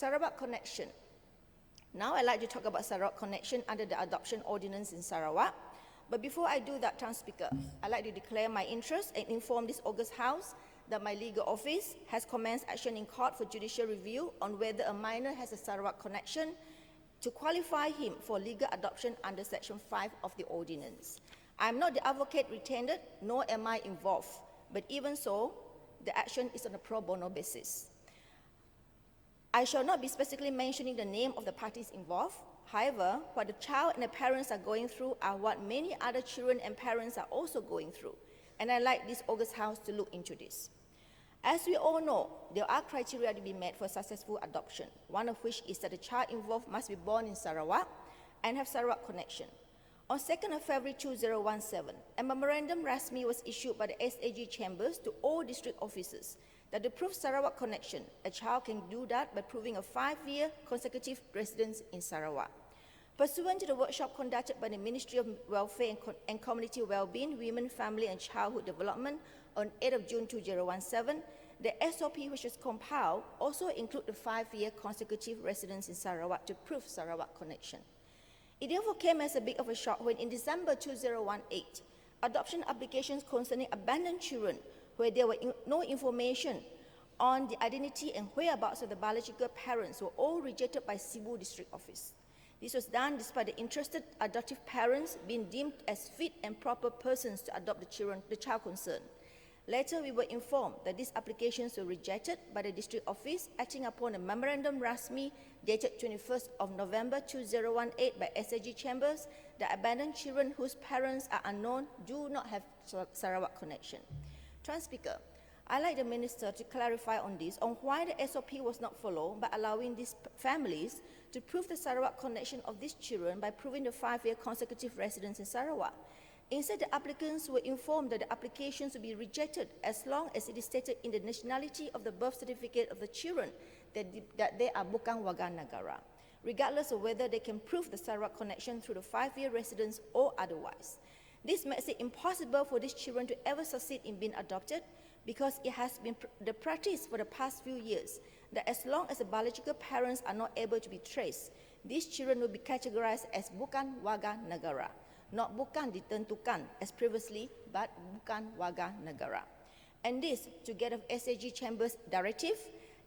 Sarawak Connection. Now I'd like to talk about Sarawak Connection under the adoption ordinance in Sarawak. But before I do that, Trans Speaker, I'd like to declare my interest and inform this August House that my legal office has commenced action in court for judicial review on whether a minor has a Sarawak connection to qualify him for legal adoption under Section 5 of the ordinance. I am not the advocate retained, nor am I involved, but even so, the action is on a pro bono basis. I shall not be specifically mentioning the name of the parties involved. However, what the child and the parents are going through are what many other children and parents are also going through, and I'd like this August House to look into this. As we all know, there are criteria to be met for successful adoption, one of which is that the child involved must be born in Sarawak and have Sarawak connection. On 2nd of February 2017, a memorandum rasmi was issued by the SAG chambers to all district officers that to prove Sarawak connection, a child can do that by proving a 5-year consecutive residence in Sarawak. Pursuant to the workshop conducted by the Ministry of Welfare and Community Wellbeing, Women, Family and Childhood Development on 8th of June 2017, the SOP which was compiled also include the 5-year consecutive residence in Sarawak to prove Sarawak connection. It therefore came as a bit of a shock when in December 2018, adoption applications concerning abandoned children where there were no information on the identity and whereabouts of the biological parents were all rejected by Cebu District Office. This was done despite the interested adoptive parents being deemed as fit and proper persons to adopt the child concerned. Later, we were informed that these applications were rejected by the District Office, acting upon a memorandum rasmi dated 21st of November 2018 by SAG Chambers that abandoned children whose parents are unknown do not have Sarawak connection. Trans Speaker, I'd like the Minister to clarify on this, on why the SOP was not followed by allowing these families to prove the Sarawak connection of these children by proving the 5-year consecutive residence in Sarawak. Instead, the applicants were informed that the applications would be rejected as long as it is stated in the nationality of the birth certificate of the children that they are bukan warga negara, regardless of whether they can prove the Sarawak connection through the 5-year residence or otherwise. This makes it impossible for these children to ever succeed in being adopted because it has been the practice for the past few years that as long as the biological parents are not able to be traced, these children will be categorized as bukan warga negara, not bukan ditentukan as previously, but bukan warga negara. And this, together with SAG Chambers' directive,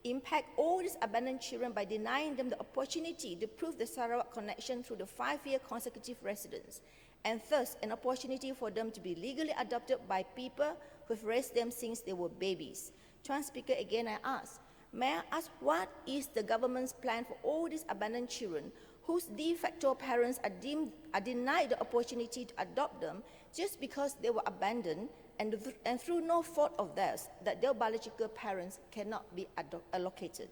impact all these abandoned children by denying them the opportunity to prove the Sarawak connection through the 5-year consecutive residence, and thus an opportunity for them to be legally adopted by people who have raised them since they were babies. Trans Speaker, again I ask, may I ask what is the government's plan for all these abandoned children whose de facto parents are denied the opportunity to adopt them just because they were abandoned and through no fault of theirs that their biological parents cannot be allocated?